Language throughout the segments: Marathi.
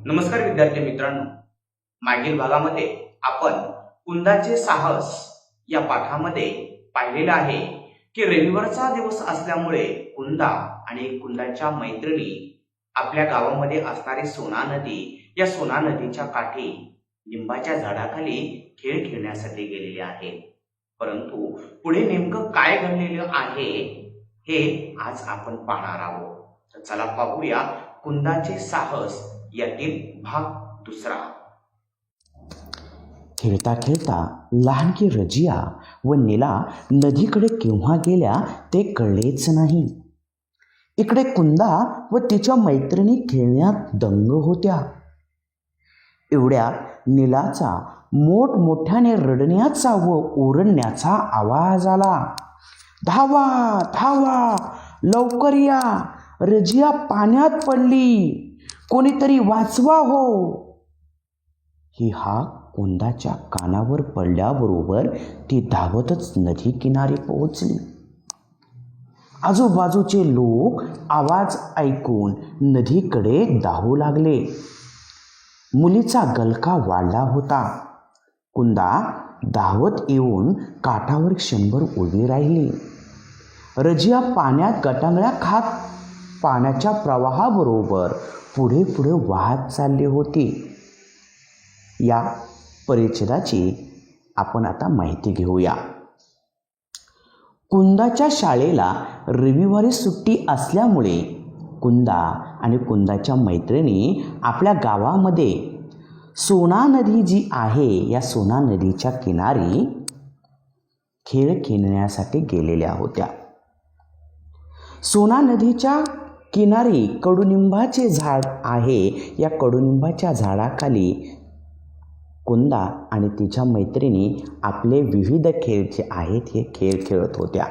नमस्कार विद्यार्थी मित्रांनो, मागील भागामध्ये आपण कुंदाचे साहस या पाठामध्ये पाहिलेलं आहे की रविवारचा दिवस असल्यामुळे कुंदा आणि कुंदाच्या मैत्रिणी आपल्या गावामध्ये असणारी सोना नदी या सोना नदीच्या काठी लिंबाच्या झाडाखाली खेळ खेळण्यासाठी गेलेले आहेत. परंतु पुढे नेमकं काय घडलेलं आहे हे आज आपण पाहणार आहोत. तर चला पाहूया कुंदाचे साहस यातील भाग दुसरा. खेळता खेळता लहानकी रजिया व नीला नदीकडे केव्हा गेल्या ते कळलेच नाही. इकडे कुंदा व तिच्या मैत्रिणी खेळण्यात दंग होत्या. एवढ्यात नीलाचा मोठमोठ्याने रडण्याचा व ओरडण्याचा आवाज आला. धावा धावा, लवकर या, रजिया पाण्यात पडली, कोणीतरी वाचवा हो. ही हाक कुंदाच्या कानावर पडल्याबरोबर ती धावतच नदी किनारी पोहोचली. आजूबाजूचे लोक आवाज ऐकून नदीकडे धावू लागले. मुलीचा गलका वाढला होता. कुंदा धावत येऊन काठावर क्षणभर उभी राहिली. रजिया पाण्यात गटांगळ्या खात पाण्याच्या प्रवाहाबरोबर पुढे पुढे वाहत चालली होती. या परिच्छेदाची आपण आता माहिती घेऊया. कुंदाच्या शाळेला रविवारी सुट्टी असल्यामुळे कुंदा आणि कुंदाच्या मैत्रिणी आपल्या गावामध्ये सोना नदी जी आहे या सोना नदीच्या किनारी खेळ खेळण्यासाठी गेलेल्या होत्या. सोना नदीच्या किनारी कडुनिंबाचे झाड आहे. या कडुनिंबाच्या झाडाखाली कुंदा आणि तिच्या मैत्रिणी आपले विविध खेळ जे आहेत हे खेळ खेळत होत्या.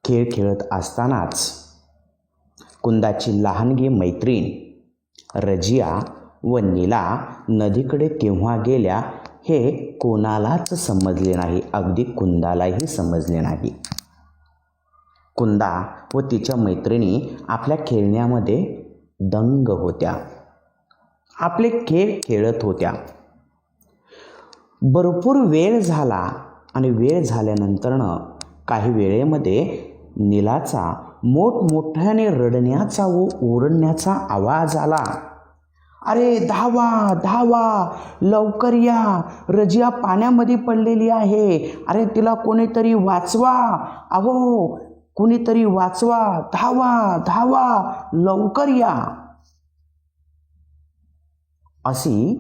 खेळ खेळत असतानाच कुंदाची लहानगी मैत्रीण रजिया व नीला नदीकडे केव्हा गेल्या हे कोणालाच समजले नाही. अगदी कुंदालाही समजले नाही. कुंदा व तिच्या मैत्रिणी आपल्या खेळण्यामध्ये दंग होत्या. आपले खेळ खेळत होत्या. भरपूर वेळ झाला आणि वेळ झाल्यानंतरनं काही वेळेमध्ये नीलाचा मोठमोठ्याने रडण्याचा व ओरडण्याचा आवाज आला. अरे धावा धावा, लवकर या, रजिया पाण्यामध्ये पडलेली आहे, अरे तिला कोणीतरी वाचवा, अहो कुणीतरी वाचवा, धावा धावा, लवकर या. अशी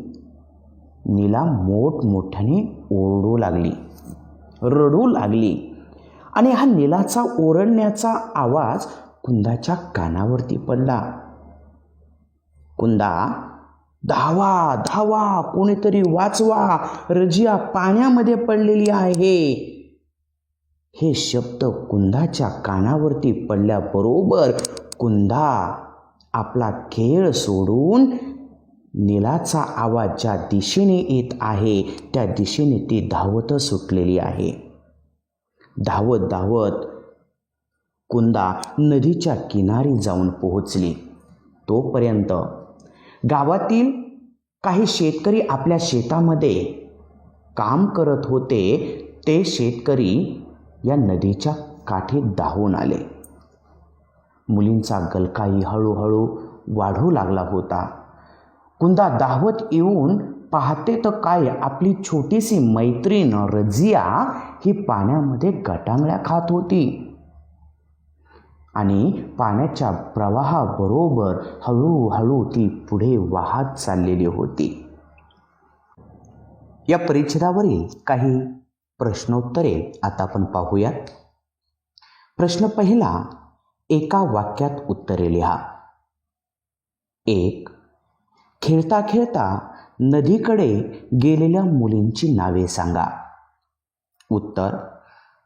नीला मोठमोठ्याने ओरडू लागली, रडू लागली. आणि हा नीलाचा ओरडण्याचा आवाज कुंदाच्या कानावरती पडला. कुंदा, धावा धावा, कोणीतरी वाचवा, रजिया पाण्यामध्ये पडलेली आहे. हे शब्द कुंदाच्या कानावरती पडल्याबरोबर कुंदा आपला खेळ सोडून नीलाचा आवाज ज्या दिशेने येत आहे त्या दिशेने ती धावत सुटलेली आहे. धावत धावत कुंदा नदीच्या किनारी जाऊन पोहोचली. तोपर्यंत गावातील काही शेतकरी आपल्या शेतामध्ये काम करत होते. ते शेतकरी या नदीच्या काठी धावून आले. मुलींचा गलकाही हळूहळू वाढू लागला होता. कुंदा धावत येऊन पाहते तर काय, आपली छोटीशी मैत्रीण रजिया ही पाण्यामध्ये गटांगळ्या खात होती आणि पाण्याच्या प्रवाहाबरोबर हळूहळू ती पुढे वाहत चाललेली होती. या परिच्छेदावरील काही प्रश्नोत्तरे आता आपण पाहूयात. प्रश्न पहिला, एका वाक्यात उत्तरे लिहा. 1. खेळता खेळता नदीकडे गेलेल्या मुलींची नावे सांगा. उत्तर,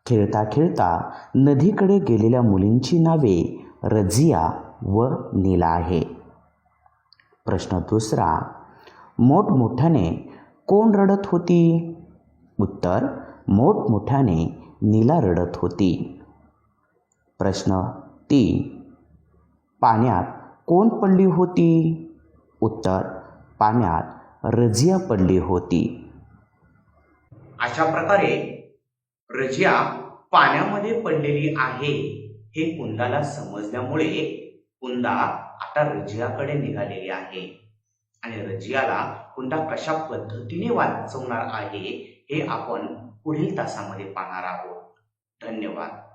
खेळता खेळता नदीकडे गेलेल्या मुलींची नावे रजिया व नीला आहे. प्रश्न दुसरा, मोठमोठ्याने कोण रडत होती? उत्तर, मोठमोठ्याने नीला रडत होती. प्रश्न 3, पाण्यात कोण पडली होती? उत्तर, पाण्यात रजिया पडली होती. अशा प्रकारे रजिया पाण्यामध्ये पडलेली आहे हे कुंदाला समजल्यामुळे कुंदा आता रजियाकडे निघालेली आहे आणि रजियाला कुंदा कशा पद्धतीने वाचवणार आहे हे आपण पुढील तासामध्ये पाहणार आहोत. धन्यवाद.